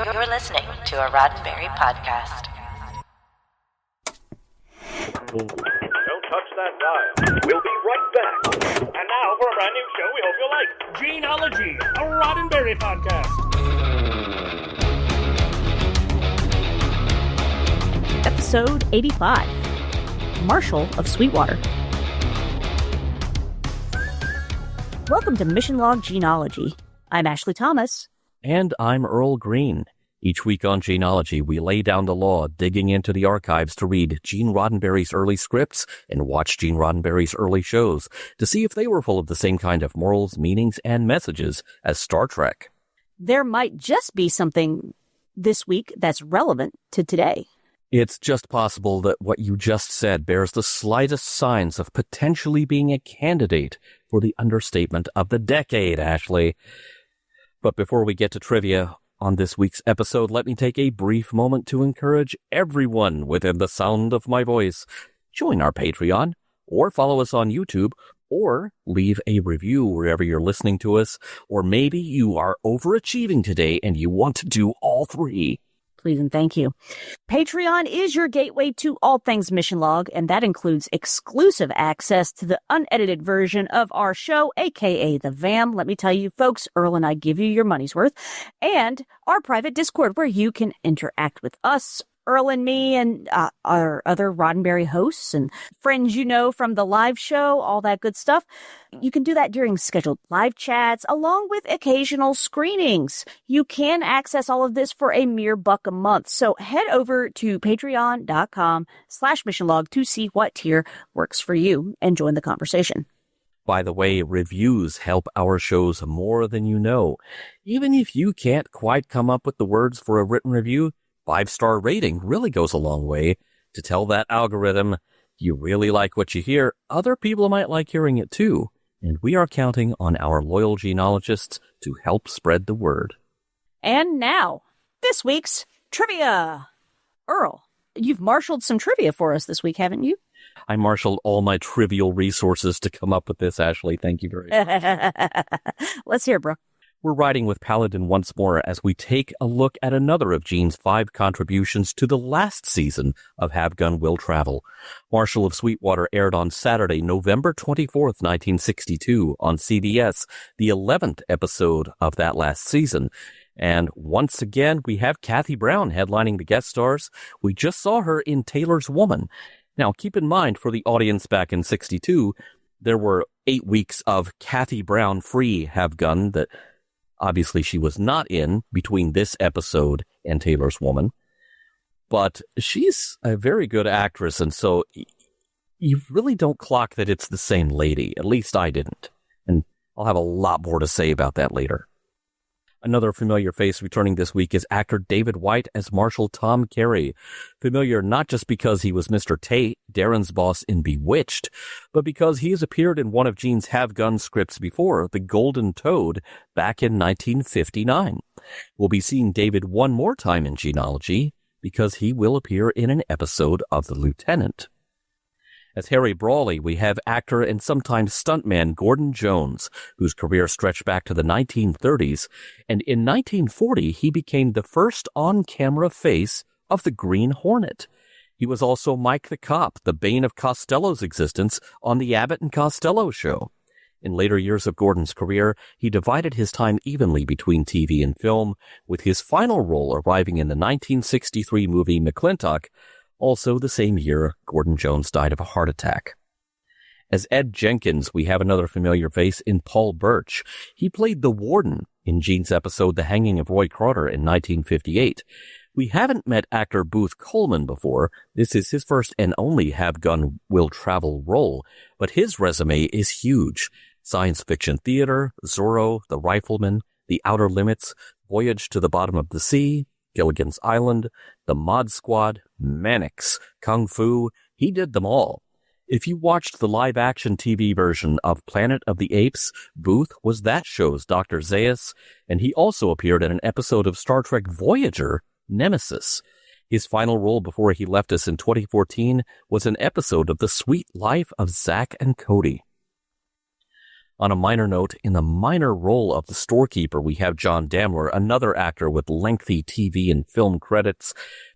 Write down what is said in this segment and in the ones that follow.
You're listening to a Roddenberry Podcast. Don't touch that dial. We'll be right back. And now for a brand new show we hope you'll like. Gene-ology, a Roddenberry Podcast. Episode 85, Marshal of Sweetwater. Welcome to Mission Log Gene-ology. I'm Ashley Thomas. And I'm Earl Green. Each week on Gene-ology, we lay down the law, digging into the archives to read Gene Roddenberry's early scripts and watch Gene Roddenberry's early shows to see if they were full of the same kind of morals, meanings, and messages as Star Trek. There might just be something this week that's relevant to today. It's just possible that what you just said bears the slightest signs of potentially being a candidate for the understatement of the decade, Ashley. But before we get to trivia on this week's episode, let me take a brief moment to encourage everyone within the sound of my voice. Join our Patreon, or follow us on YouTube, or leave a review wherever you're listening to us, or maybe you are overachieving today and you want to do all three. Please and thank you. Patreon is your gateway to all things Mission Log, and that includes exclusive access to the unedited version of our show, aka the VAM. Let me tell you, folks, Earl and I give you your money's worth, and our private Discord where you can interact with us, Earl and me, and our other Roddenberry hosts and friends you know from the live show, all that good stuff. You can do that during scheduled live chats, along with occasional screenings. You can access all of this for a mere $1 a month. So head over to patreon.com/missionlog to see what tier works for you and join the conversation. By the way, reviews help our shows more than you know. Even if you can't quite come up with the words for a written review, 5-star rating really goes a long way to tell that algorithm you really like what you hear. Other people might like hearing it too, and we are counting on our loyal genealogists to help spread the word. And now, this week's trivia. Earl, you've marshaled some trivia for us this week, haven't you? I marshaled all my trivial resources to come up with this, Ashley. Thank you very much. Let's hear it, bro. We're riding with Paladin once more as we take a look at another of Gene's 5 contributions to the last season of Have Gun Will Travel. Marshal of Sweetwater aired on Saturday, November 24th, 1962 on CBS, the 11th episode of that last season. And once again, we have Kathy Brown headlining the guest stars. We just saw her in Taylor's Woman. Now, keep in mind, for the audience back in 62, there were 8 weeks of Kathy Brown free Have Gun that obviously she was not in between this episode and Taylor's Woman. But she's a very good actress, and so you really don't clock that it's the same lady. At least I didn't. And I'll have a lot more to say about that later. Another familiar face returning this week is actor David White as Marshal Tom Carey. Familiar not just because he was Mr. Tate, Darren's boss in Bewitched, but because he has appeared in one of Gene's Have Gun scripts before, The Golden Toad, back in 1959. We'll be seeing David one more time in Gene-ology because he will appear in an episode of The Lieutenant. As Harry Brawley, we have actor and sometimes stuntman Gordon Jones, whose career stretched back to the 1930s, and in 1940 he became the first on-camera face of the Green Hornet. He was also Mike the Cop, the bane of Costello's existence on the Abbott and Costello show. In later years of Gordon's career, he divided his time evenly between TV and film, with his final role arriving in the 1963 movie McClintock. Also, the same year, Gordon Jones died of a heart attack. As Ed Jenkins, we have another familiar face in Paul Birch. He played the warden in Gene's episode The Hanging of Roy Carter in 1958. We haven't met actor Booth Coleman before. This is his first and only Have Gun Will Travel role, but his resume is huge. Science fiction theater, Zorro, The Rifleman, The Outer Limits, Voyage to the Bottom of the Sea, Gilligan's Island, The Mod Squad, Mannix, Kung Fu. He did them all. If you watched the live-action TV version of Planet of the Apes, Booth was that show's Dr. Zaius, and he also appeared in an episode of Star Trek Voyager, Nemesis. His final role before he left us in 2014 was an episode of The Sweet Life of Zack and Cody. On a minor note, in the minor role of the storekeeper, we have John Daimler, another actor with lengthy TV and film credits,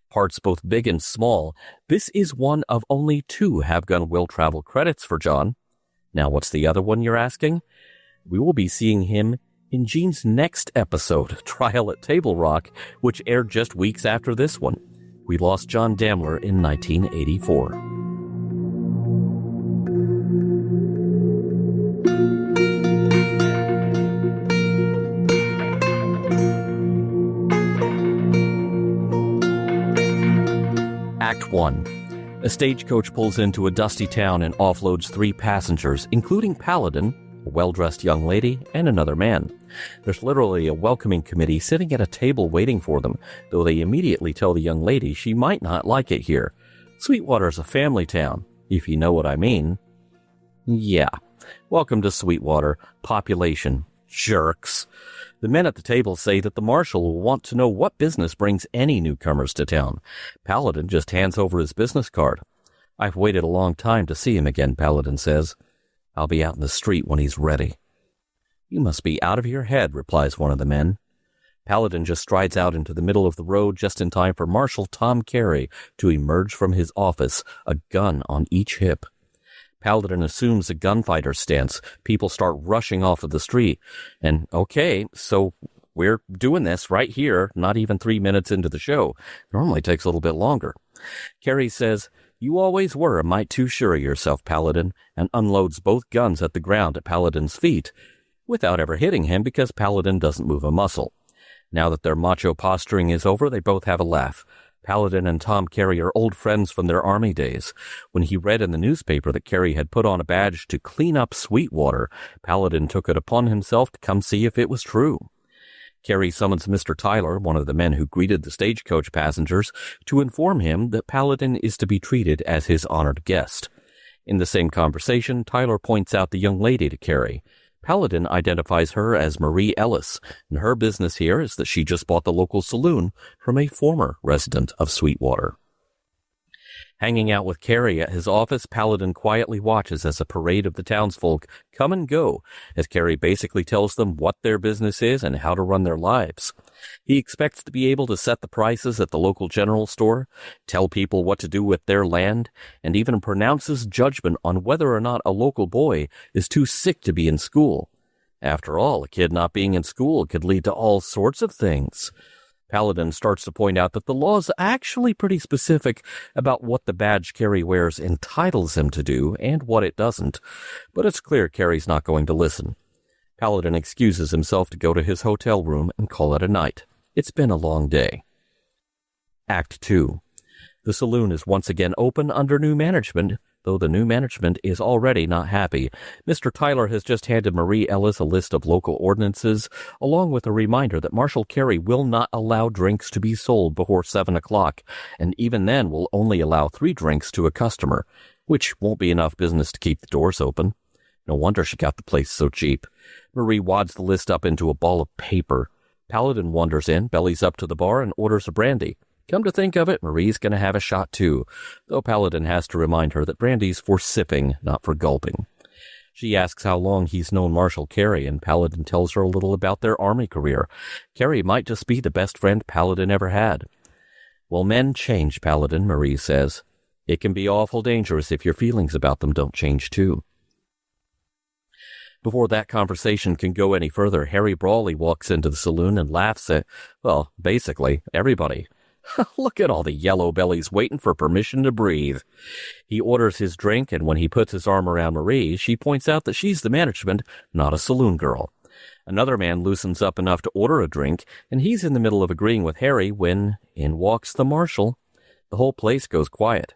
parts both big and small. This is one of only 2 Have Gun Will Travel credits for John. Now, what's the other one, you're asking? We will be seeing him in Gene's next episode, Trial at Table Rock, which aired just weeks after this one. We lost John Daimler in 1984. Act 1. A stagecoach pulls into a dusty town and offloads 3 passengers, including Paladin, a well-dressed young lady, and another man. There's literally a welcoming committee sitting at a table waiting for them, though they immediately tell the young lady she might not like it here. Sweetwater's a family town, if you know what I mean. Yeah. Welcome to Sweetwater. Population. Jerks. The men at the table say that the marshal will want to know what business brings any newcomers to town. Paladin just hands over his business card. I've waited a long time to see him again, Paladin says. I'll be out in the street when he's ready. You must be out of your head, replies one of the men. Paladin just strides out into the middle of the road just in time for Marshal Tom Carey to emerge from his office, a gun on each hip. Paladin assumes a gunfighter stance. People start rushing off of the street. And okay, so we're doing this right here, not even 3 minutes into the show. Normally takes a little bit longer. Carey says, You always were a mite too sure of yourself, Paladin, and unloads both guns at the ground at Paladin's feet, without ever hitting him because Paladin doesn't move a muscle. Now that their macho posturing is over, they both have a laugh. Paladin and Tom Carey are old friends from their army days. When he read in the newspaper that Carey had put on a badge to clean up Sweetwater, Paladin took it upon himself to come see if it was true. Carey summons Mr. Tyler, one of the men who greeted the stagecoach passengers, to inform him that Paladin is to be treated as his honored guest. In the same conversation, Tyler points out the young lady to Carey. Paladin identifies her as Marie Ellis, and her business here is that she just bought the local saloon from a former resident of Sweetwater. Hanging out with Carey at his office, Paladin quietly watches as a parade of the townsfolk come and go, as Carey basically tells them what their business is and how to run their lives. He expects to be able to set the prices at the local general store, tell people what to do with their land, and even pronounces judgment on whether or not a local boy is too sick to be in school. After all, a kid not being in school could lead to all sorts of things. Paladin starts to point out that the law is actually pretty specific about what the badge Carey wears entitles him to do and what it doesn't, but it's clear Carey's not going to listen. Paladin excuses himself to go to his hotel room and call it a night. It's been a long day. Act 2. The saloon is once again open under new management, though the new management is already not happy. Mr. Tyler has just handed Marie Ellis a list of local ordinances, along with a reminder that Marshal Carey will not allow drinks to be sold before 7 o'clock, and even then will only allow 3 drinks to a customer, which won't be enough business to keep the doors open. No wonder she got the place so cheap. Marie wads the list up into a ball of paper. Paladin wanders in, bellies up to the bar, and orders a brandy. Come to think of it, Marie's going to have a shot too, though Paladin has to remind her that brandy's for sipping, not for gulping. She asks how long he's known Marshal Carey, and Paladin tells her a little about their army career. Carey might just be the best friend Paladin ever had. Well, men change, Paladin, Marie says. It can be awful dangerous if your feelings about them don't change too. Before that conversation can go any further, Harry Brawley walks into the saloon and laughs at, well, basically, everybody. Look at all the yellow bellies waiting for permission to breathe. He orders his drink, and when he puts his arm around Marie, she points out that she's the management, not a saloon girl. Another man loosens up enough to order a drink, and he's in the middle of agreeing with Harry when in walks the marshal. The whole place goes quiet.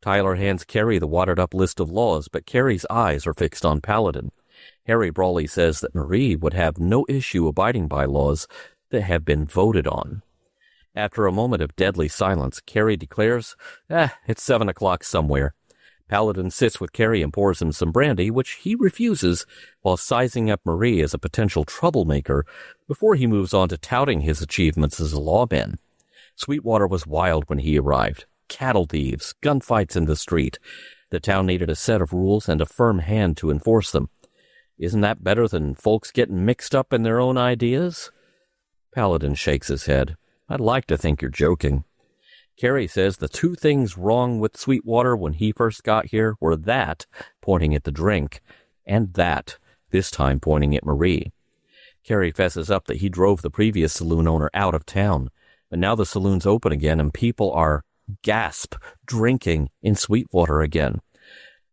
Tyler hands Carey the watered-up list of laws, but Carey's eyes are fixed on Paladin. Harry Brawley says that Marie would have no issue abiding by laws that have been voted on. After a moment of deadly silence, Carey declares, it's 7 o'clock somewhere. Paladin sits with Carey and pours him some brandy, which he refuses, while sizing up Marie as a potential troublemaker, before he moves on to touting his achievements as a lawman. Sweetwater was wild when he arrived. Cattle thieves, gunfights in the street. The town needed a set of rules and a firm hand to enforce them. Isn't that better than folks getting mixed up in their own ideas? Paladin shakes his head. I'd like to think you're joking. Carrie says the two things wrong with Sweetwater when he first got here were that, pointing at the drink, and that, this time pointing at Marie. Carrie fesses up that he drove the previous saloon owner out of town, but now the saloon's open again and people are, gasp, drinking in Sweetwater again.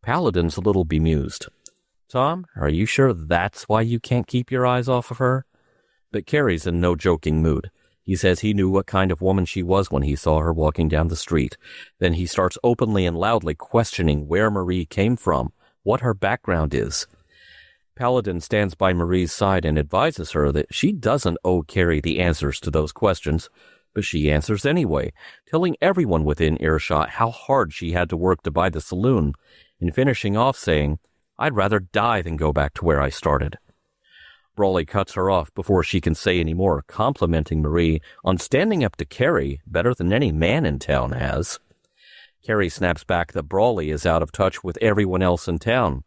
Paladin's a little bemused. Tom, are you sure that's why you can't keep your eyes off of her? But Carrie's in no joking mood. He says he knew what kind of woman she was when he saw her walking down the street. Then he starts openly and loudly questioning where Marie came from, what her background is. Paladin stands by Marie's side and advises her that she doesn't owe Carrie the answers to those questions, but she answers anyway, telling everyone within earshot how hard she had to work to buy the saloon, and finishing off saying, I'd rather die than go back to where I started. Brawley cuts her off before she can say any more, complimenting Marie on standing up to Carrie better than any man in town has. Carrie snaps back that Brawley is out of touch with everyone else in town.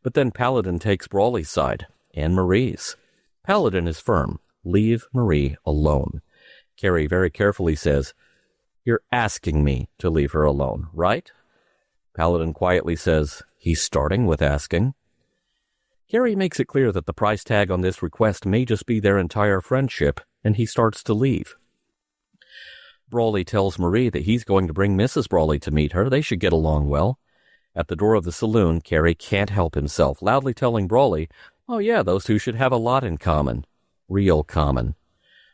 But then Paladin takes Brawley's side, and Marie's. Paladin is firm. Leave Marie alone. Carrie very carefully says, You're asking me to leave her alone, right? Paladin quietly says, He's starting with asking. Carrie makes it clear that the price tag on this request may just be their entire friendship, and he starts to leave. Brawley tells Marie that he's going to bring Mrs. Brawley to meet her. They should get along well. At the door of the saloon, Carrie can't help himself, loudly telling Brawley, Oh yeah, those two should have a lot in common. Real common.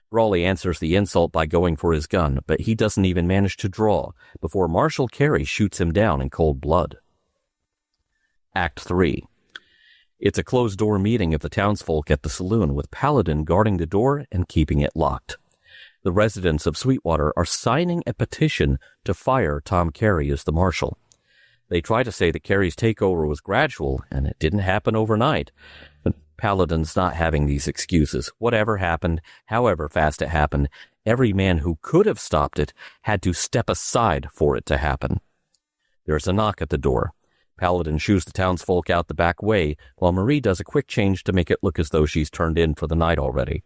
Brawley answers the insult by going for his gun, but he doesn't even manage to draw before Marshal Carey shoots him down in cold blood. Act 3. It's a closed-door meeting of the townsfolk at the saloon, with Paladin guarding the door and keeping it locked. The residents of Sweetwater are signing a petition to fire Tom Carey as the marshal. They try to say that Carey's takeover was gradual, and it didn't happen overnight. But Paladin's not having these excuses. Whatever happened, however fast it happened, every man who could have stopped it had to step aside for it to happen. There's a knock at the door. Paladin shoos the townsfolk out the back way, while Marie does a quick change to make it look as though she's turned in for the night already.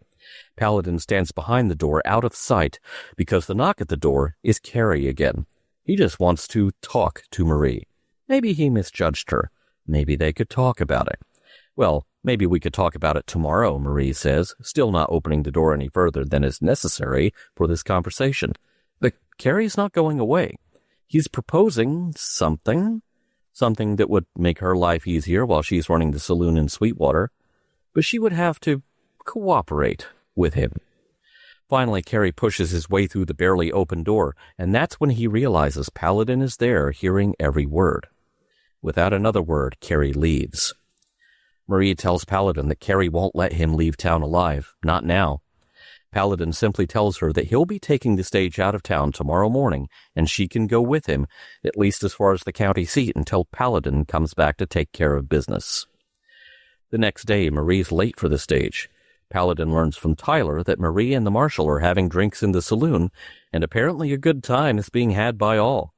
Paladin stands behind the door out of sight, because the knock at the door is Carey again. He just wants to talk to Marie. Maybe he misjudged her. Maybe they could talk about it. Well, maybe we could talk about it tomorrow, Marie says, still not opening the door any further than is necessary for this conversation. But Carey's not going away. He's proposing something that would make her life easier while she's running the saloon in Sweetwater, but she would have to cooperate with him. Finally, Carey pushes his way through the barely open door, and that's when he realizes Paladin is there, hearing every word. Without another word, Carey leaves. Marie tells Paladin that Carey won't let him leave town alive, not now. Paladin simply tells her that he'll be taking the stage out of town tomorrow morning, and she can go with him, at least as far as the county seat, until Paladin comes back to take care of business. The next day, Marie's late for the stage. Paladin learns from Tyler that Marie and the marshal are having drinks in the saloon, and apparently a good time is being had by all.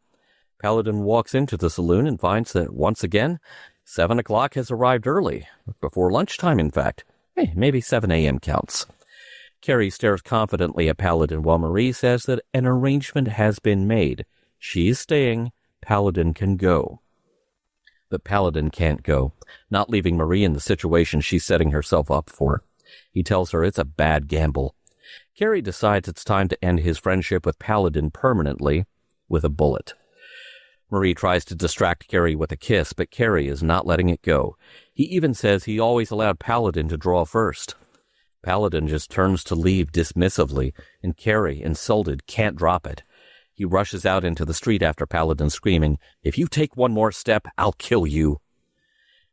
Paladin walks into the saloon and finds that, once again, 7 o'clock has arrived early, before lunchtime, in fact. Hey, maybe 7 a.m. counts. Carey stares confidently at Paladin while Marie says that an arrangement has been made. She's staying. Paladin can go. But Paladin can't go, not leaving Marie in the situation she's setting herself up for. He tells her it's a bad gamble. Carey decides it's time to end his friendship with Paladin permanently with a bullet. Marie tries to distract Carey with a kiss, but Carey is not letting it go. He even says he always allowed Paladin to draw first. Paladin just turns to leave dismissively, and Carey, insulted, can't drop it. He rushes out into the street after Paladin, screaming, "If you take one more step, I'll kill you."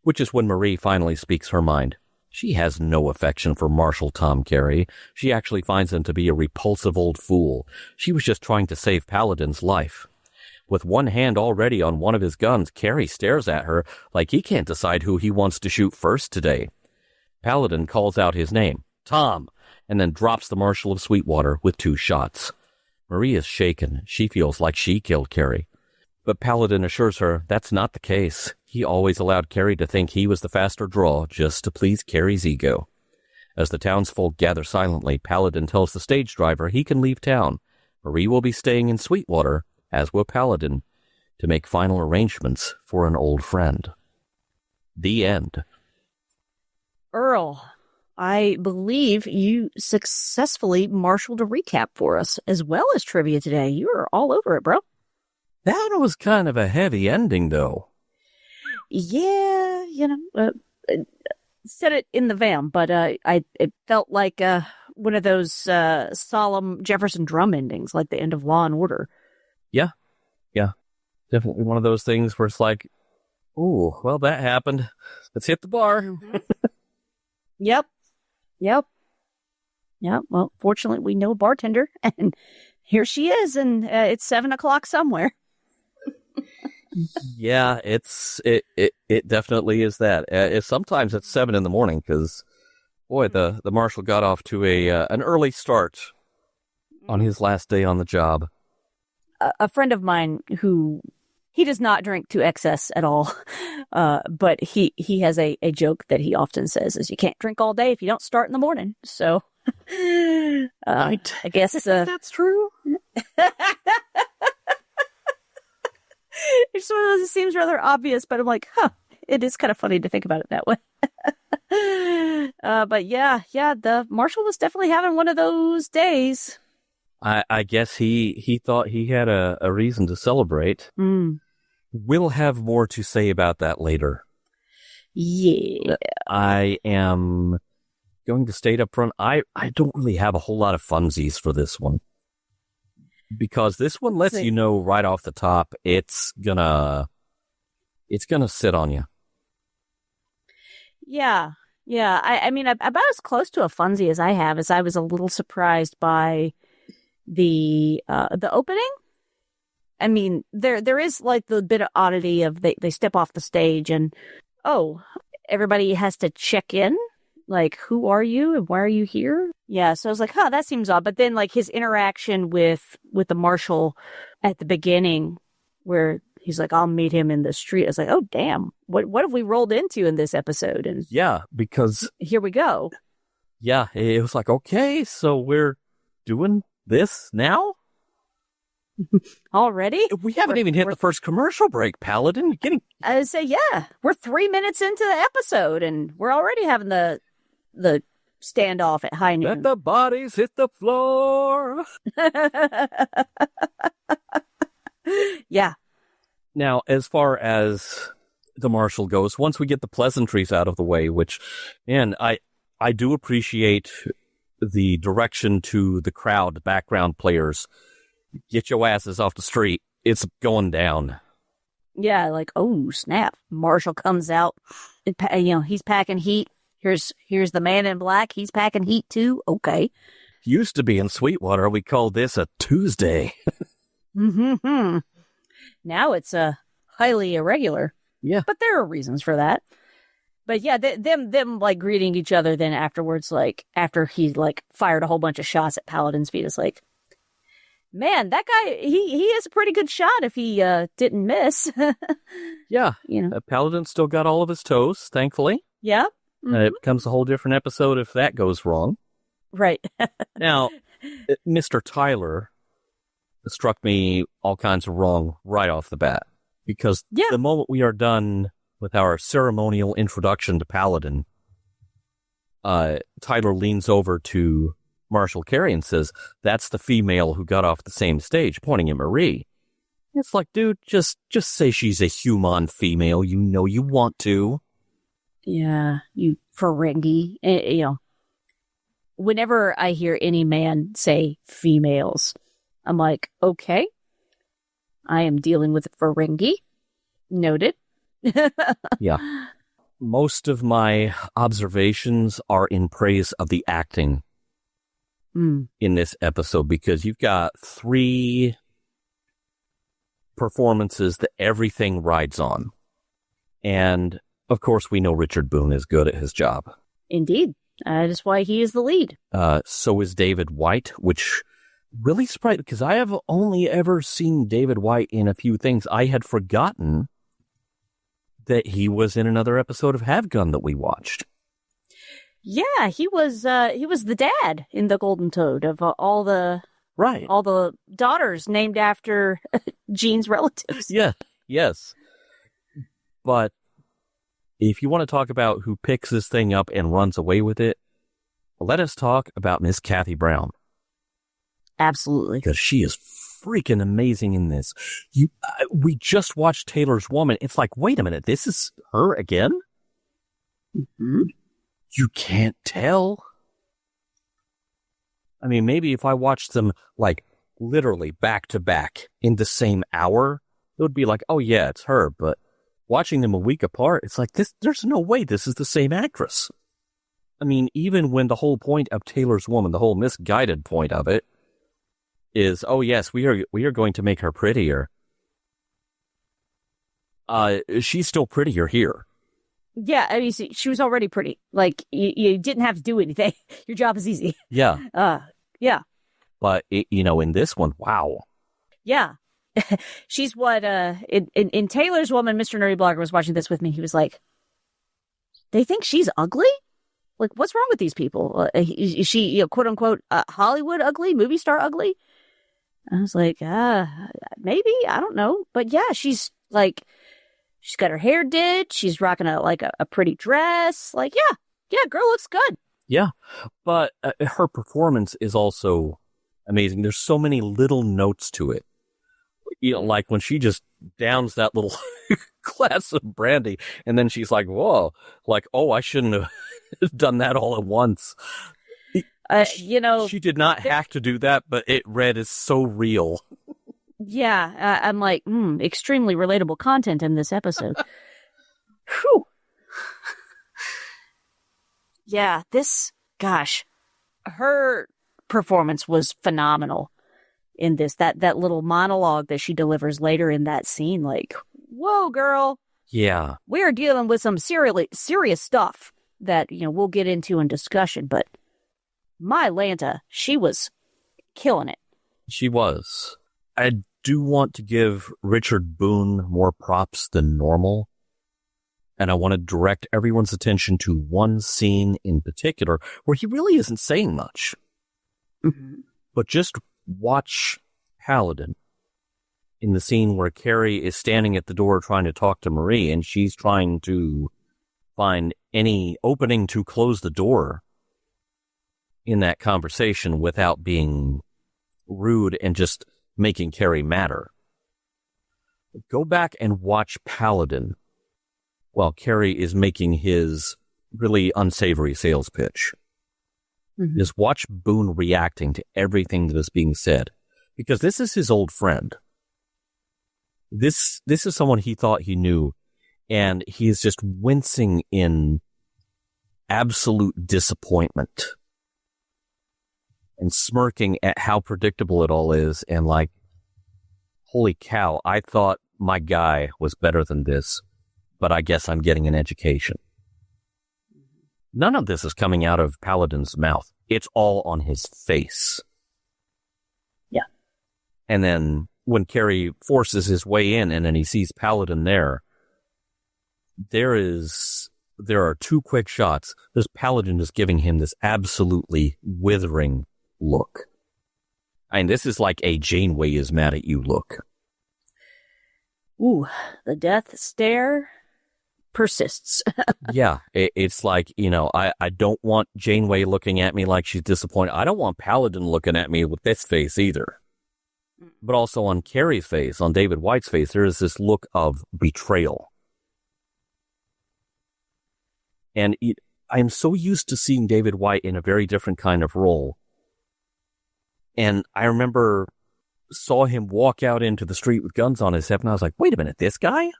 Which is when Marie finally speaks her mind. She has no affection for Marshal Tom Carey. She actually finds him to be a repulsive old fool. She was just trying to save Paladin's life. With one hand already on one of his guns, Carey stares at her like he can't decide who he wants to shoot first today. Paladin calls out his name, Tom, and then drops the Marshal of Sweetwater with 2 shots. Marie is shaken. She feels like she killed Carey. But Paladin assures her that's not the case. He always allowed Carrie to think he was the faster draw just to please Carrie's ego. As the townsfolk gather silently, Paladin tells the stage driver he can leave town. Marie will be staying in Sweetwater, as will Paladin, to make final arrangements for an old friend. The end. Earl, I believe you successfully marshaled a recap for us, as well as trivia today. You were all over it, bro. That was kind of a heavy ending, though. Yeah, said it in the van, but it felt like one of those solemn Jefferson Drum endings, like the end of Law and Order. Yeah. Definitely one of those things where it's like, ooh, well, that happened. Let's hit the bar. Yep. Well, fortunately, we know a bartender, and here she is, and it's 7:00 somewhere. Yeah, it definitely is that. Sometimes it's 7 a.m. because, boy, the marshal got off to an early start on his last day on the job. A friend of mine who he does not drink to excess at all, but he has a joke that he often says is you can't drink all day if you don't start in the morning. So, I guess that's true. It's one of those, it seems rather obvious, but I'm like, it is kind of funny to think about it that way. But yeah, the marshal was definitely having one of those days. I guess he thought he had a reason to celebrate. We'll have more to say about that later. Yeah. I am going to state up front, I don't really have a whole lot of funsies for this one. Because this one lets you know right off the top, it's gonna sit on you. Yeah. I mean, about as close to a funsie as I have, as I was a little surprised by the opening. I mean, there is like the bit of oddity of they step off the stage and everybody has to check in. Like, who are you and why are you here? Yeah, so I was like, that seems odd. But then, like, his interaction with the marshal at the beginning, where he's like, I'll meet him in the street. I was like, oh, damn, what have we rolled into in this episode? And yeah, because here we go. Yeah, it was like, okay, so we're doing this now? Already? We haven't even hit the first commercial break, Paladin. You're getting... I say, yeah, we're 3 minutes into the episode, and we're already having the standoff at high noon. Let the bodies hit the floor. Yeah. Now, as far as the marshal goes, once we get the pleasantries out of the way, which, man, I do appreciate the direction to the crowd, background players. Get your asses off the street. It's going down. Yeah, like, oh, snap. Marshall comes out. He's packing heat. Here's the man in black. He's packing heat, too. Okay. Used to be in Sweetwater. We called this a Tuesday. Mm-hmm. Now it's highly irregular. Yeah. But there are reasons for that. But yeah, them like greeting each other then afterwards, like, after he, like, fired a whole bunch of shots at Paladin's feet, it's like, man, that guy, he is a pretty good shot if he didn't miss. Yeah. Paladin still got all of his toes, thankfully. Yeah. Mm-hmm. It becomes a whole different episode if that goes wrong. Right. Now, Mr. Tyler struck me all kinds of wrong right off the bat. Because the moment we are done with our ceremonial introduction to Paladin, Tyler leans over to Marshal Carey and says, that's the female who got off the same stage, pointing at Marie. It's like, dude, just say she's a human female. You know you want to. Yeah, you Ferengi. Whenever I hear any man say females, I'm like, okay, I am dealing with a Ferengi. Noted. Yeah. Most of my observations are in praise of the acting in this episode, because you've got 3 performances that everything rides on. And, of course, we know Richard Boone is good at his job. Indeed. That is why he is the lead. So is David White, which really surprised because I have only ever seen David White in a few things. I had forgotten that he was in another episode of Have Gun that we watched. Yeah, he was the dad in The Golden Toad of all the daughters named after Gene's relatives. Yeah, yes. But if you want to talk about who picks this thing up and runs away with it, let us talk about Miss Kathy Brown. Absolutely. Because she is freaking amazing in this. We just watched Taylor's Woman. It's like, wait a minute, this is her again? Mm-hmm. You can't tell. I mean, maybe if I watched them, like, literally back to back in the same hour, it would be like, oh yeah, it's her. But watching them a week apart, it's like, there's no way this is the same actress. I mean, even when the whole point of Taylor's Woman, the whole misguided point of it, is, oh yes, we are going to make her prettier. She's still prettier here. Yeah, I mean, she was already pretty. Like, you didn't have to do anything. Your job is easy. Yeah. Yeah. But, in this one, wow. Yeah. She's what, in Taylor's Woman, Mr. Nerdy Blogger was watching this with me. He was like, they think she's ugly? Like, what's wrong with these people? Is she, quote unquote, Hollywood ugly, movie star ugly? I was like, maybe, I don't know. But yeah, she's got her hair did. She's rocking a pretty dress. Like, yeah, girl looks good. Yeah, but her performance is also amazing. There's so many little notes to it. Like when she just downs that little glass of brandy, and then she's like, whoa, like, oh, I shouldn't have done that all at once. She did not have to do that, but it read as so real. Yeah, I'm like, extremely relatable content in this episode. Whew. Yeah, her performance was phenomenal in this. That little monologue that she delivers later in that scene, like, whoa, girl. Yeah. We're dealing with some serious stuff that, we'll get into in discussion, but my Lanta, she was killing it. She was. I do want to give Richard Boone more props than normal. And I want to direct everyone's attention to one scene in particular where he really isn't saying much. Mm-hmm. But just watch Paladin in the scene where Carrie is standing at the door trying to talk to Marie, and she's trying to find any opening to close the door in that conversation without being rude and just making Carrie matter. Go back and watch Paladin while Carrie is making his really unsavory sales pitch. Mm-hmm. Just watch Boone reacting to everything that is being said, because this is his old friend. This is someone he thought he knew, and he is just wincing in absolute disappointment and smirking at how predictable it all is, and like, holy cow, I thought my guy was better than this, but I guess I'm getting an education. None of this is coming out of Paladin's mouth. It's all on his face. Yeah. And then when Carrie forces his way in and then he sees Paladin there are two quick shots. This Paladin is giving him this absolutely withering look. I mean, this is like a Janeway is mad at you look. Ooh, the death stare persists. Yeah, it's like, I don't want Janeway looking at me like she's disappointed. I don't want Paladin looking at me with this face either. But also on Carrie's face, on David White's face, there is this look of betrayal. And I am so used to seeing David White in a very different kind of role. And I remember saw him walk out into the street with guns on his hip, and I was like, wait a minute, this guy?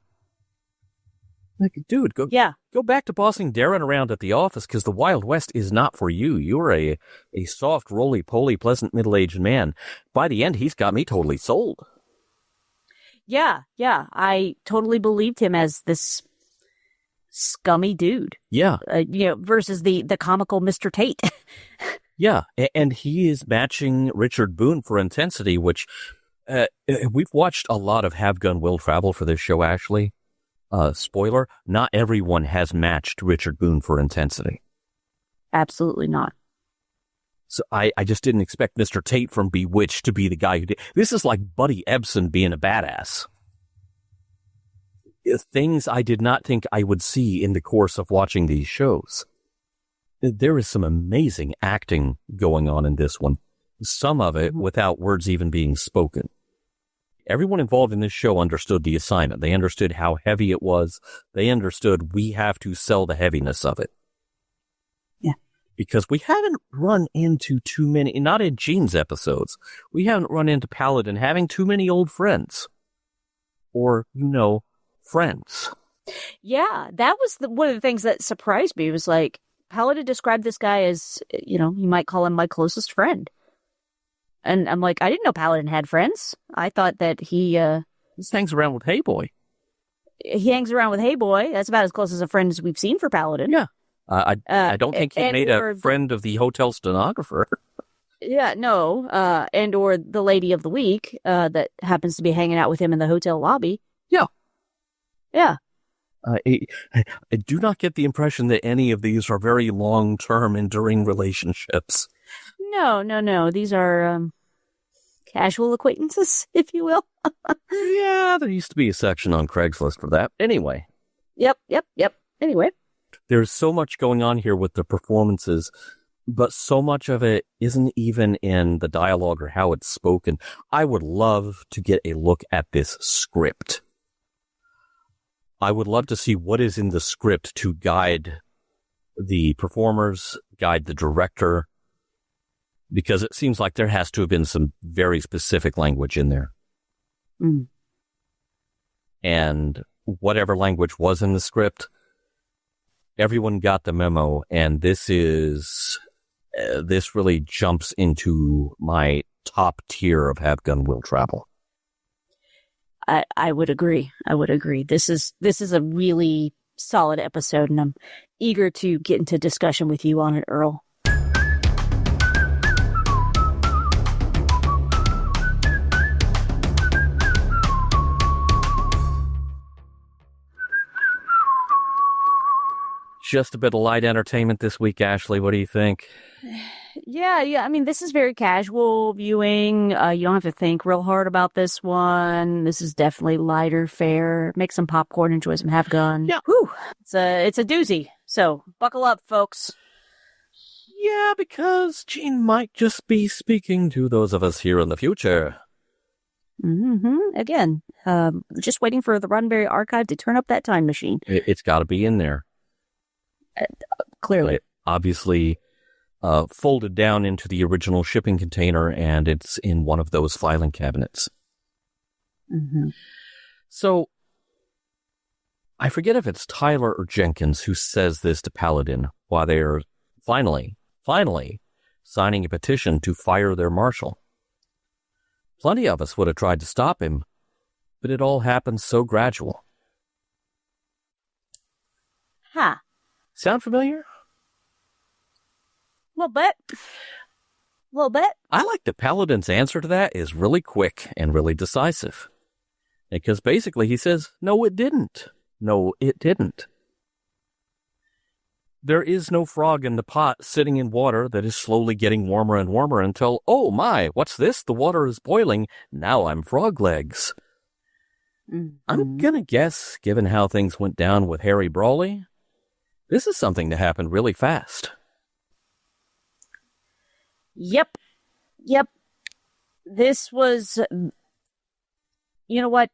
Like, dude, go back to bossing Darren around at the office, because the Wild West is not for you. You're a soft, roly-poly, pleasant, middle-aged man. By the end, he's got me totally sold. Yeah. I totally believed him as this scummy dude. Yeah. Versus the comical Mr. Tate. Yeah, and he is matching Richard Boone for intensity, which we've watched a lot of Have Gun Will Travel for this show, Ashley. Spoiler, not everyone has matched Richard Boone for intensity. Absolutely not. So I just didn't expect Mr. Tate from Bewitched to be the guy who did. This is like Buddy Ebsen being a badass. Things I did not think I would see in the course of watching these shows. There is some amazing acting going on in this one. Some of it without words even being spoken. Everyone involved in this show understood the assignment. They understood how heavy it was. They understood we have to sell the heaviness of it. Yeah. Because we haven't run into too many, not in Gene's episodes, we haven't run into Paladin having too many old friends. Or, friends. Yeah, that was one of the things that surprised me. It was like, Paladin described this guy as, you might call him my closest friend. And I'm like, I didn't know Paladin had friends. I thought that he just hangs around with Hey Boy. He hangs around with Hey Boy. That's about as close as a friend as we've seen for Paladin. Yeah. I don't think he made a friend of the hotel stenographer. Yeah, no. And or the lady of the week that happens to be hanging out with him in the hotel lobby. Yeah. Yeah. I do not get the impression that any of these are very long-term, enduring relationships. No. These are casual acquaintances, if you will. Yeah, there used to be a section on Craigslist for that. Anyway. Yep. Anyway. There's so much going on here with the performances, but so much of it isn't even in the dialogue or how it's spoken. I would love to get a look at this script. I would love to see what is in the script to guide the performers, guide the director, because it seems like there has to have been some very specific language in there. Mm. And whatever language was in the script, everyone got the memo, and this really jumps into my top tier of Have Gun Will Travel. I would agree. This is a really solid episode, and I'm eager to get into discussion with you on it, Earl. Just a bit of light entertainment this week, Ashley. What do you think? Yeah. I mean, this is very casual viewing. You don't have to think real hard about this one. This is definitely lighter fare. Make some popcorn, enjoy some Have Gun. Yeah. Whew. It's a doozy. So buckle up, folks. Yeah, because Gene might just be speaking to those of us here in the future. Mm-hmm. Again, just waiting for the Roddenberry archive to turn up that time machine. It's got to be in there. Clearly. It obviously folded down into the original shipping container, and it's in one of those filing cabinets. Mm-hmm. So, I forget if it's Tyler or Jenkins who says this to Paladin while they're finally signing a petition to fire their marshal. Plenty of us would have tried to stop him, but it all happened so gradual. Huh. Sound familiar? A little bit. I like that Paladin's answer to that is really quick and really decisive. Because basically he says, no, it didn't. No, it didn't. There is no frog in the pot sitting in water that is slowly getting warmer and warmer until, oh my, what's this? The water is boiling. Now I'm frog legs. Mm-hmm. I'm going to guess, given how things went down with Harry Brawley, this is something that happened really fast. Yep. This was, you know what?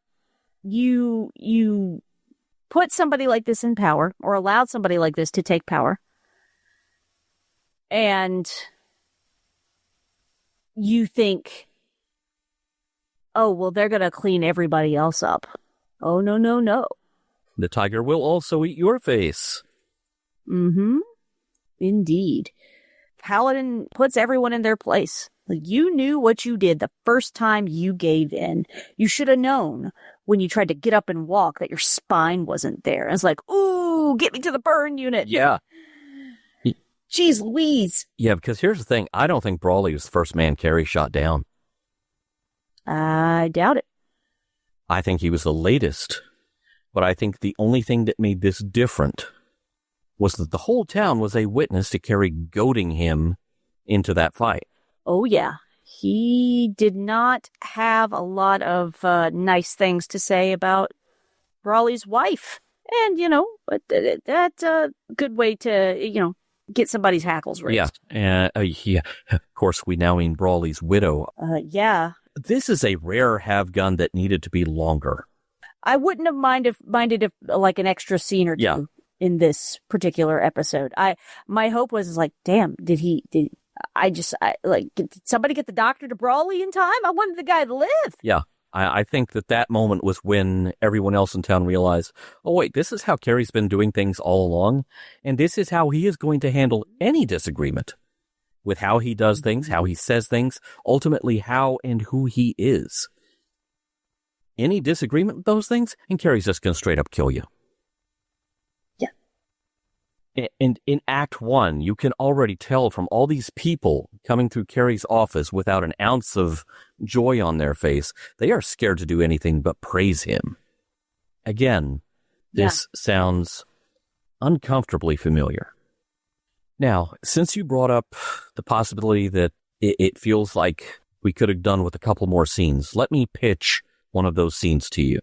You put somebody like this in power, or allowed somebody like this to take power, and you think, oh, well, they're going to clean everybody else up. Oh, no. The tiger will also eat your face. Mm-hmm. Indeed. Paladin puts everyone in their place. Like, you knew what you did the first time you gave in. You should have known when you tried to get up and walk that your spine wasn't there. And it's like, ooh, get me to the burn unit. Yeah. Jeez Louise. Yeah, because here's the thing. I don't think Brawley was the first man Carrie shot down. I doubt it. I think he was the latest. But I think the only thing that made this different was that the whole town was a witness to Carrie goading him into that fight. Oh, yeah. He did not have a lot of nice things to say about Brawley's wife. And, but that's a good way to, get somebody's hackles raised. Yeah. Of course, we now mean Brawley's widow. Yeah. This is a rare have gun that needed to be longer. I wouldn't have minded if like an extra scene or two in this particular episode. My hope was like, damn, did somebody get the doctor to Brawley in time? I wanted the guy to live. Yeah. I think that moment was when everyone else in town realized, oh, wait, this is how Carrie's been doing things all along, and this is how he is going to handle any disagreement with how he does things, how he says things, ultimately how and who he is. Any disagreement with those things, and Carrie's just going to straight up kill you. And in Act 1, you can already tell from all these people coming through Carrie's office without an ounce of joy on their face, they are scared to do anything but praise him. Again, this sounds uncomfortably familiar. Now, since you brought up the possibility that it feels like we could have done with a couple more scenes, let me pitch one of those scenes to you.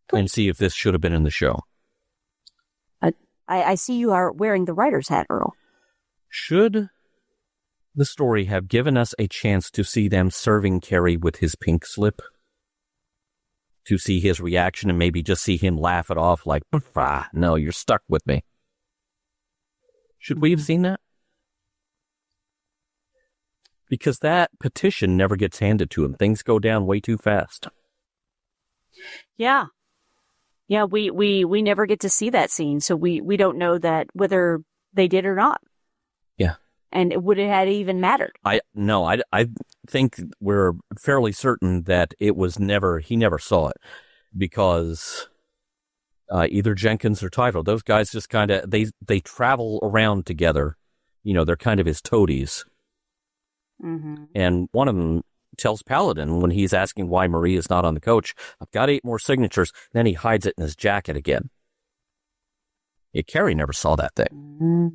Please. And see if this should have been in the show. I see you are wearing the writer's hat, Earl. Should the story have given us a chance to see them serving Carrie with his pink slip? To see his reaction and maybe just see him laugh it off like, no, you're stuck with me. Should we have seen that? Because that petition never gets handed to him. Things go down way too fast. Yeah. Yeah, we never get to see that scene, so we don't know that whether they did or not. Yeah. And would it have even mattered? I think we're fairly certain that he never saw it, because either Jenkins or Tyler, those guys just kind of, they travel around together. They're kind of his toadies. Mm-hmm. And one of them tells Paladin when he's asking why Marie is not on the coach, I've got 8 more signatures. Then he hides it in his jacket again. Yeah, Carrie never saw that thing. Mm-hmm.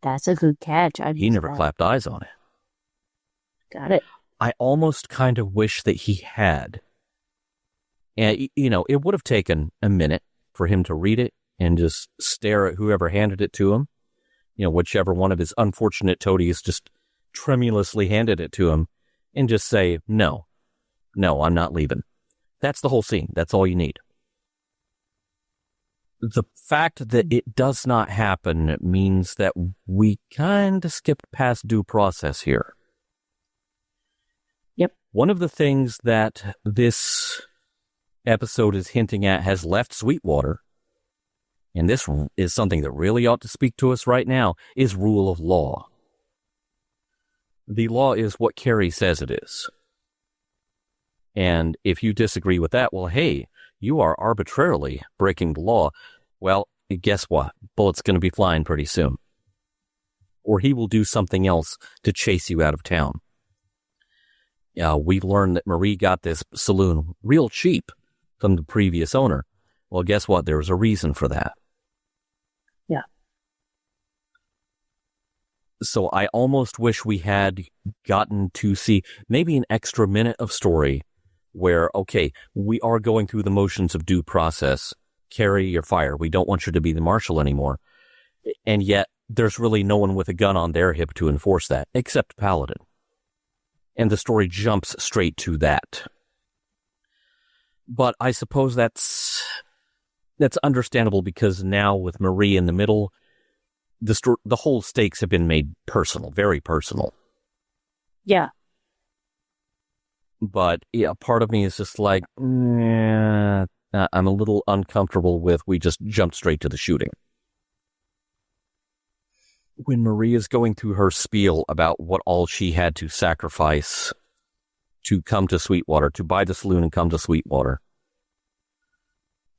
That's a good catch. He never clapped eyes on it. Got it. I almost kind of wish that he had. And, it would have taken a minute for him to read it and just stare at whoever handed it to him. Whichever one of his unfortunate toadies just tremulously handed it to him, and just say, no, I'm not leaving. That's the whole scene. That's all you need. The fact that it does not happen means that we kind of skipped past due process here. Yep. One of the things that this episode is hinting at has left Sweetwater, and this is something that really ought to speak to us right now, is rule of law. The law is what Carrie says it is. And if you disagree with that, well, hey, you are arbitrarily breaking the law. Well, guess what? Bullet's going to be flying pretty soon. Or he will do something else to chase you out of town. We've learned that Marie got this saloon real cheap from the previous owner. Well, guess what? There was a reason for that. Yeah. So I almost wish we had gotten to see maybe an extra minute of story where, okay, we are going through the motions of due process. Carrie, you're fired. We don't want you to be the marshal anymore. And yet there's really no one with a gun on their hip to enforce that, except Paladin. And the story jumps straight to that. But I suppose that's understandable, because now with Marie in the middle, the whole stakes have been made personal, very personal. Yeah. But yeah, part of me is just like, I'm a little uncomfortable with we just jumped straight to the shooting. When Marie is going through her spiel about what all she had to sacrifice to come to Sweetwater, to buy the saloon and come to Sweetwater,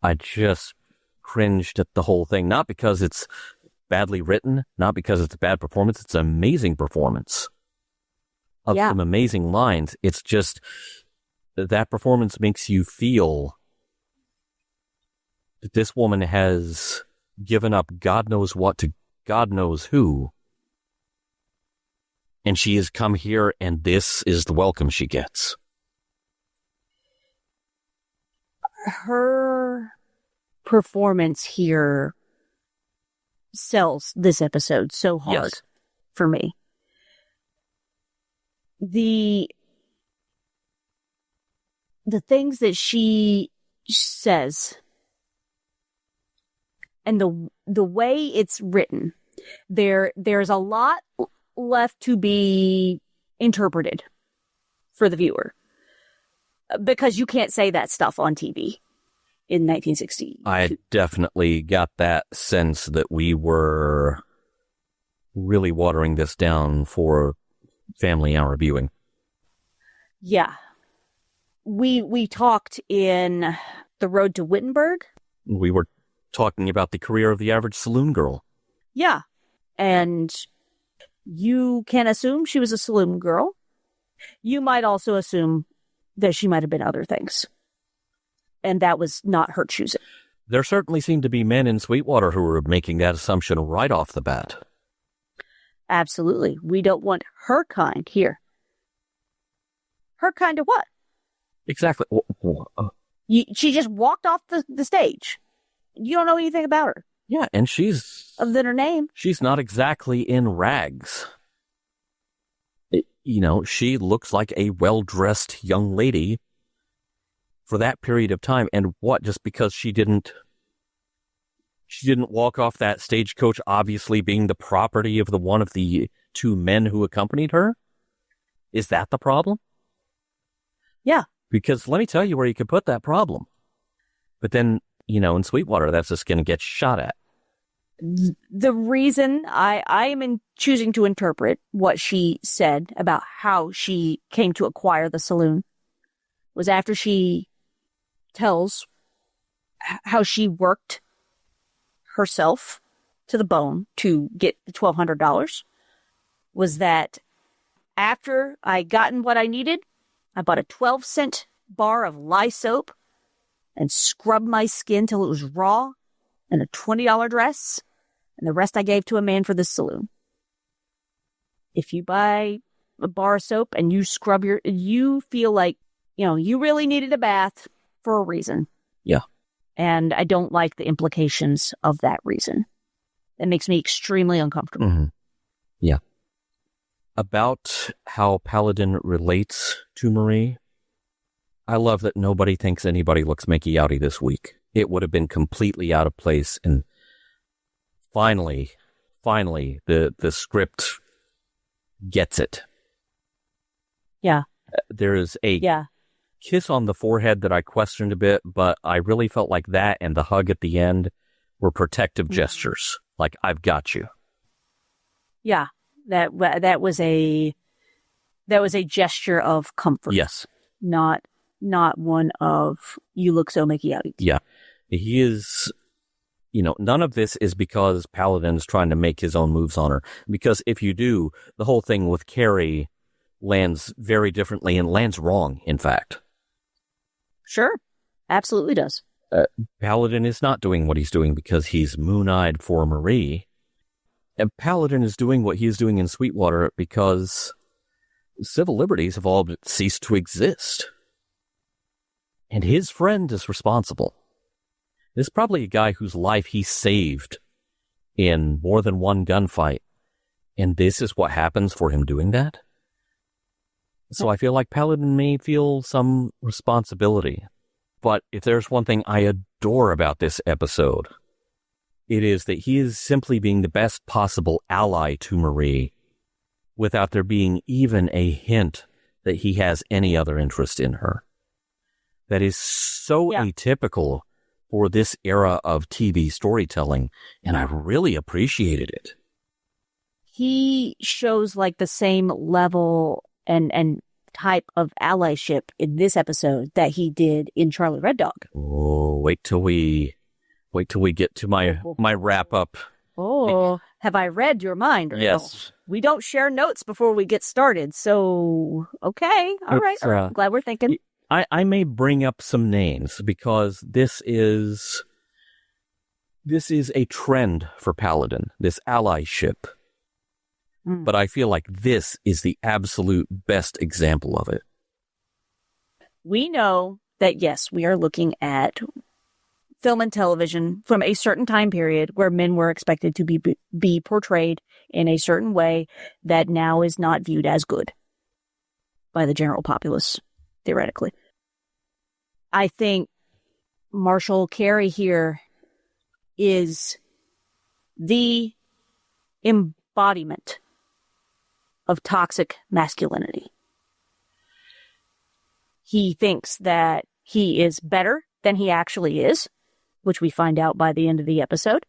I just cringed at the whole thing. Not because it's badly written, not because it's a bad performance. It's an amazing performance of some amazing lines. It's just that performance makes you feel that this woman has given up God knows what to God knows who, and she has come here, and this is the welcome she gets. Her performance here sells this episode so hard for me. The things that she says and the way it's written, there's a lot left to be interpreted for the viewer, because you can't say that stuff on TV in 1960. I definitely got that sense that we were really watering this down for family hour viewing. Yeah. We talked in The Road to Wittenberg. We were talking about the career of the average saloon girl. Yeah. And you can assume she was a saloon girl. You might also assume that she might have been other things. And that was not her choosing. There certainly seemed to be men in Sweetwater who were making that assumption right off the bat. Absolutely. We don't want her kind here. Her kind of what? Exactly. She just walked off the stage. You don't know anything about her. Yeah, and she's... other than her name. She's not exactly in rags. She looks like a well-dressed young lady for that period of time. And what, just because she didn't walk off that stagecoach, obviously being the property of one of the two men who accompanied her? Is that the problem? Yeah. Because let me tell you where you could put that problem. But then, in Sweetwater, that's just going to get shot at. The reason I am choosing to interpret what she said about how she came to acquire the saloon was after she tells how she worked herself to the bone to get the $1,200, was that after I gotten what I needed, I bought a 12-cent bar of lye soap and scrubbed my skin till it was raw, and a $20 dress, and the rest I gave to a man for the saloon. If you buy a bar of soap and you scrub you feel like, you really needed a bath for a reason. Yeah. And I don't like the implications of that reason. It makes me extremely uncomfortable. Mm-hmm. Yeah. About how Paladin relates to Marie, I love that nobody thinks anybody looks makey-outy this week. It would have been completely out of place, and finally, the script gets it. Yeah. There is a kiss on the forehead that I questioned a bit, but I really felt like that and the hug at the end were protective gestures. Like, I've got you. Yeah. That was a gesture of comfort. Yes. Not one of, you look so makey-outy. Yeah. He is, none of this is because Paladin's trying to make his own moves on her. Because if you do, the whole thing with Carrie lands very differently and lands wrong, in fact. Sure. Absolutely does. Paladin is not doing what he's doing because he's moon-eyed for Marie. And Paladin is doing what he is doing in Sweetwater because civil liberties have all but ceased to exist. And his friend is responsible. This is probably a guy whose life he saved in more than one gunfight. And this is what happens for him doing that? So I feel like Paladin may feel some responsibility. But if there's one thing I adore about this episode, it is that he is simply being the best possible ally to Marie without there being even a hint that he has any other interest in her. That is so atypical for this era of TV storytelling, and I really appreciated it. He shows like the same level and type of allyship in this episode that he did in Charlie Red Dog. Oh, wait till we get to my wrap up Oh, have I read your mind, Earl? Yes. We don't share notes before we get started, so okay. All right. I'm glad we're thinking. I may bring up some names because this is a trend for Paladin, this allyship. But I feel like this is the absolute best example of it. We know that, yes, we are looking at film and television from a certain time period where men were expected to be portrayed in a certain way that now is not viewed as good by the general populace, theoretically. I think Marshall Carey here is the embodiment of toxic masculinity. He thinks that he is better than he actually is, which we find out by the end of the episode.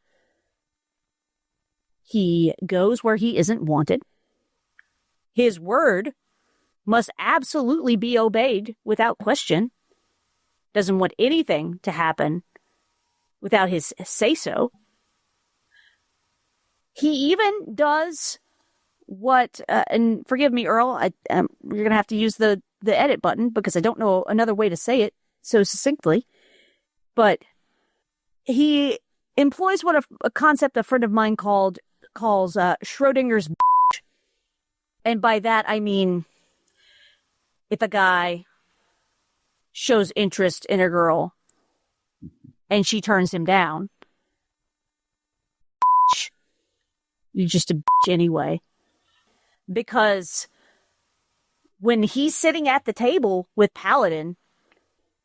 He goes where he isn't wanted. His word must absolutely be obeyed without question. Doesn't want anything to happen without his say-so. He even does what, and forgive me, Earl, you're going to have to use the edit button because I don't know another way to say it so succinctly, but he employs what a concept a friend of mine calls Schrodinger's bitch. And by that, I mean, if a guy shows interest in a girl and she turns him down, you're just a bitch anyway. Because when he's sitting at the table with Paladin,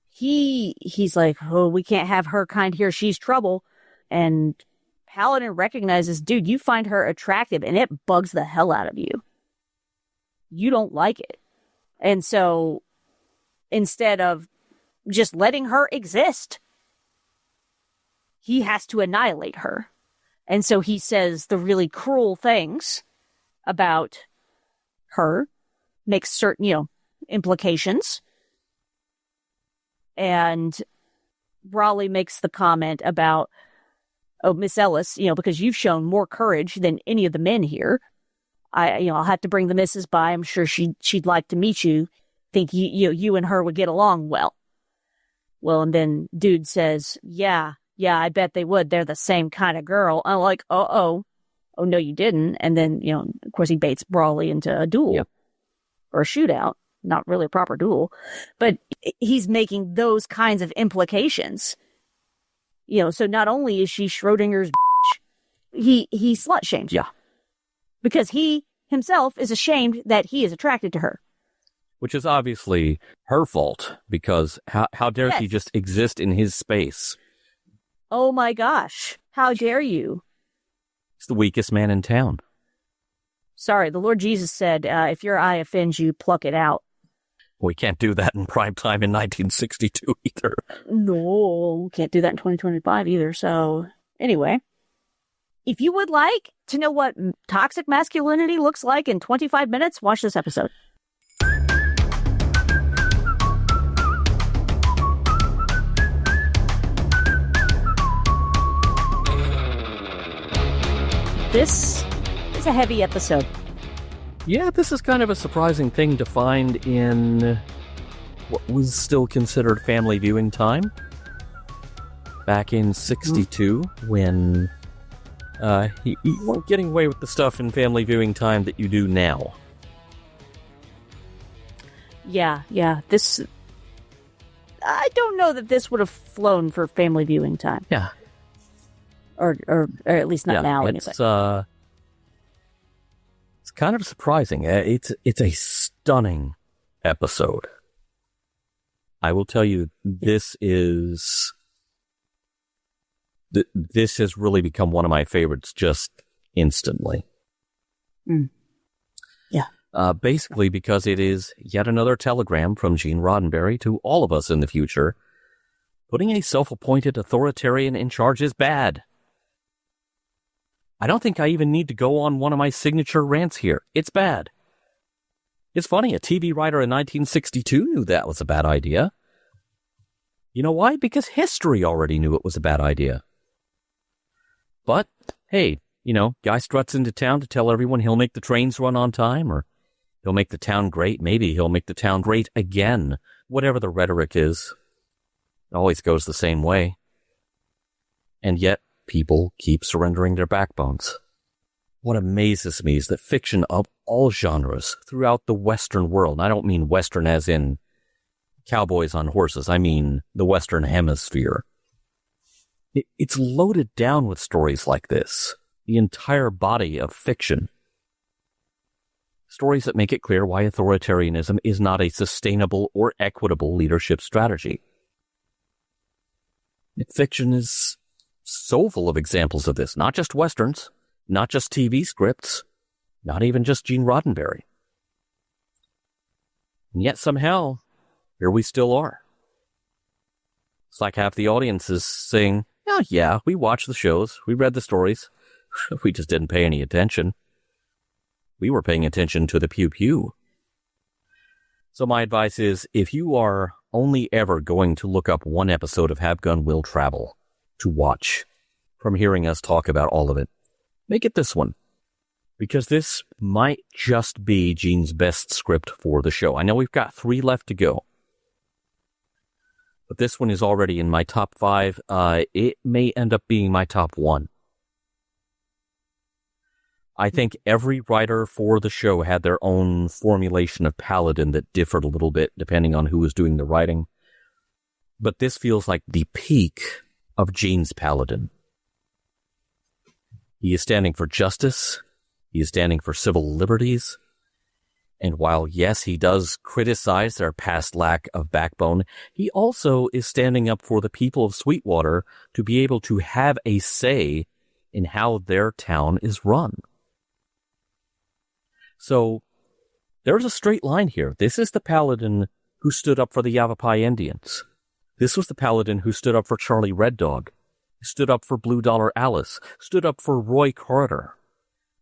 he's like, oh, we can't have her kind here. She's trouble. And Paladin recognizes, dude, you find her attractive and it bugs the hell out of you. You don't like it. And so instead of just letting her exist, he has to annihilate her. And so he says the really cruel things about her, makes certain, implications. And Raleigh makes the comment about, oh, Miss Ellis, because you've shown more courage than any of the men here. I'll have to bring the missus by. I'm sure she'd like to meet you. Think you and her would get along well. Well, and then dude says, yeah, I bet they would. They're the same kind of girl. I'm like, oh, no, you didn't. And then, of course, he baits Brawley into a duel or a shootout. Not really a proper duel, but he's making those kinds of implications. So not only is she Schrodinger's bitch, he slut shames her. Because he himself is ashamed that he is attracted to her. Which is obviously her fault, because how dare she just exist in his space? Oh my gosh, how dare you? He's the weakest man in town. Sorry, the Lord Jesus said, if your eye offends you, pluck it out. We can't do that in prime time in 1962 either. No, can't do that in 2025 either. So anyway, if you would like to know what toxic masculinity looks like in 25 minutes, watch this episode. This is a heavy episode. Yeah, this is kind of a surprising thing to find in what was still considered family viewing time. Back in 62, when you weren't getting away with the stuff in family viewing time that you do now. Yeah. This... I don't know that this would have flown for family viewing time. Yeah. Or at least not now, anyway. It's kind of surprising. It's a stunning episode. I will tell you, this has really become one of my favorites just instantly. Yeah. Basically because it is yet another telegram from Gene Roddenberry to all of us in the future. Putting a self-appointed authoritarian in charge is bad. I don't think I even need to go on one of my signature rants here. It's bad. It's funny, a TV writer in 1962 knew that was a bad idea. You know why? Because history already knew it was a bad idea. But, hey, Guy struts into town to tell everyone he'll make the trains run on time, or he'll make the town great. Maybe he'll make the town great again. Whatever the rhetoric is, it always goes the same way. And yet, people keep surrendering their backbones. What amazes me is that fiction of all genres throughout the Western world, and I don't mean Western as in cowboys on horses, I mean the Western Hemisphere. It's loaded down with stories like this. The entire body of fiction. Stories that make it clear why authoritarianism is not a sustainable or equitable leadership strategy. Fiction is so full of examples of this, not just Westerns, not just TV scripts, not even just Gene Roddenberry. And yet somehow, here we still are. It's like half the audience is saying, oh yeah, we watched the shows, we read the stories, we just didn't pay any attention. We were paying attention to the pew-pew. So my advice is, if you are only ever going to look up one episode of Have Gun Will Travel to watch from hearing us talk about all of it, make it this one. Because this might just be Gene's best script for the show. I know we've got 3 left to go. But this one is already in my top 5. It may end up being my top 1. I think every writer for the show had their own formulation of Paladin that differed a little bit depending on who was doing the writing. But this feels like the peak of Gene's Paladin. He is standing for justice. He is standing for civil liberties. And while, yes, he does criticize their past lack of backbone, he also is standing up for the people of Sweetwater to be able to have a say in how their town is run. So, there's a straight line here. This is the Paladin who stood up for the Yavapai Indians. This was the Paladin who stood up for Charlie Red Dog, stood up for Blue Dollar Alice, stood up for Roy Carter,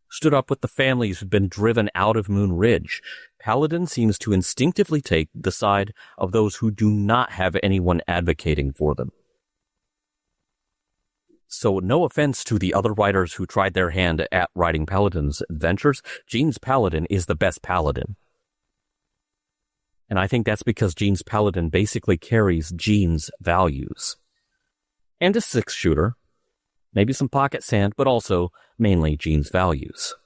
stood up with the families who've been driven out of Moon Ridge. Paladin seems to instinctively take the side of those who do not have anyone advocating for them. So no offense to the other writers who tried their hand at writing Paladin's adventures, Gene's Paladin is the best Paladin. And I think that's because Gene's Paladin basically carries Gene's values. And a 6-shooter, maybe some pocket sand, but also mainly Gene's values.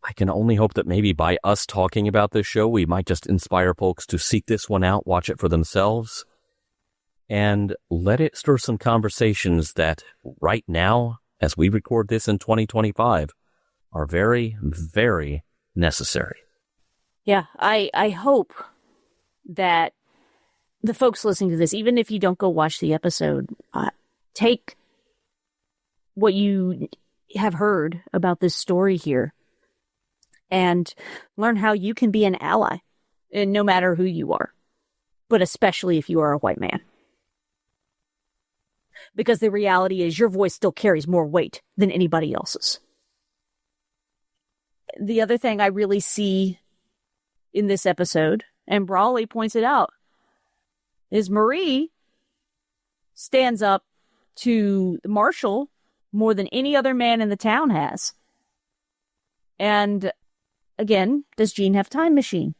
I can only hope that maybe by us talking about this show, we might just inspire folks to seek this one out, watch it for themselves, and let it stir some conversations that right now, as we record this in 2025, are very, very necessary. Yeah, I hope that the folks listening to this, even if you don't go watch the episode, take what you have heard about this story here and learn how you can be an ally, and no matter who you are, but especially if you are a white man. Because the reality is your voice still carries more weight than anybody else's. The other thing I really see in this episode, and Brawley points it out, is Marie stands up to Marshall more than any other man in the town has. And again, does Gene have a time machine?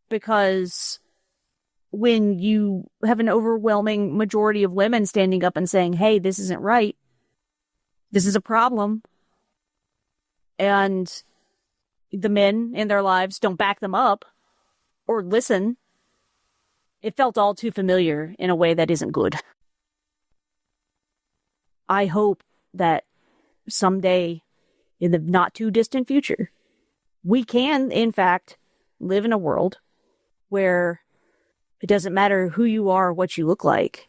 Because when you have an overwhelming majority of women standing up and saying, hey, this isn't right, this is a problem, and the men in their lives don't back them up or listen, it felt all too familiar in a way that isn't good. I hope that someday in the not too distant future, we can, in fact, live in a world where it doesn't matter who you are or what you look like,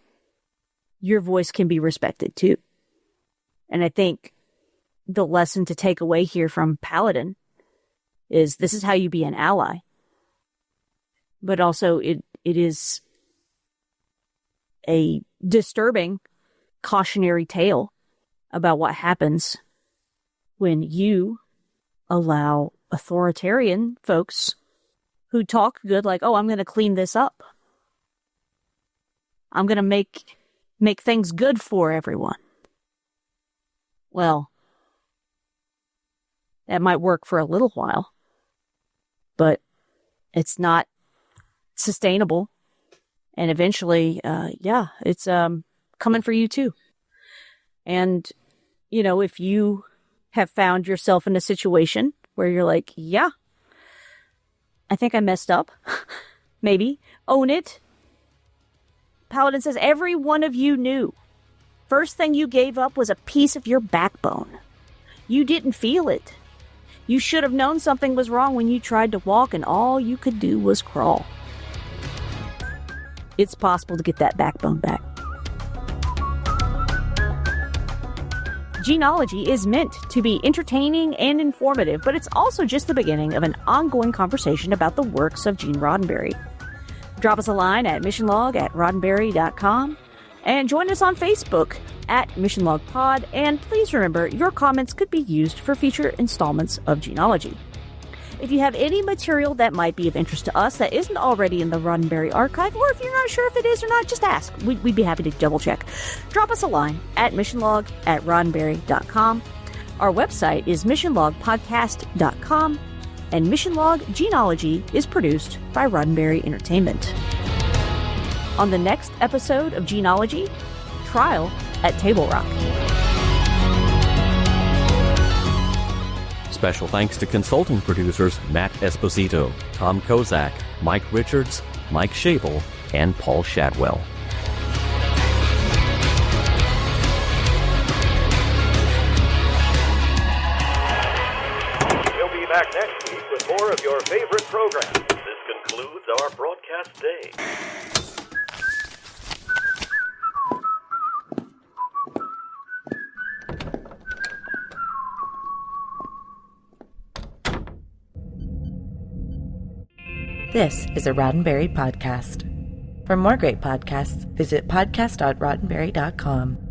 your voice can be respected too. And I think the lesson to take away here from Paladin is this is how you be an ally. But also it is a disturbing cautionary tale about what happens when you allow authoritarian folks who talk good, like, oh, I'm going to clean this up. I'm going to make things good for everyone. well, that might work for a little while, but it's not sustainable. And eventually, it's coming for you too. And, if you have found yourself in a situation where you're like, yeah, I think I messed up, maybe, own it. Paladin says every one of you knew. First thing you gave up was a piece of your backbone. You didn't feel it. You should have known something was wrong when you tried to walk and all you could do was crawl. It's possible to get that backbone back. Gene-ology is meant to be entertaining and informative, but it's also just the beginning of an ongoing conversation about the works of Gene Roddenberry. Drop us a line at missionlog@roddenberry.com and join us on Facebook at missionlogpod, and please remember your comments could be used for future installments of Gene-ology. If you have any material that might be of interest to us that isn't already in the Roddenberry archive, or if you're not sure if it is or not, just ask. We'd be happy to double check. Drop us a line at missionlog@roddenberry.com. Our website is missionlogpodcast.com, and Mission Log Gene-ology is produced by Roddenberry Entertainment. On the next episode of Gene-ology, Trial at Table Rock. Special thanks to consulting producers Matt Esposito, Tom Kozak, Mike Richards, Mike Schabel, and Paul Shadwell. We'll be back next week with more of your favorite programs. This concludes our broadcast day. This is a Roddenberry podcast. For more great podcasts, visit podcast.roddenberry.com.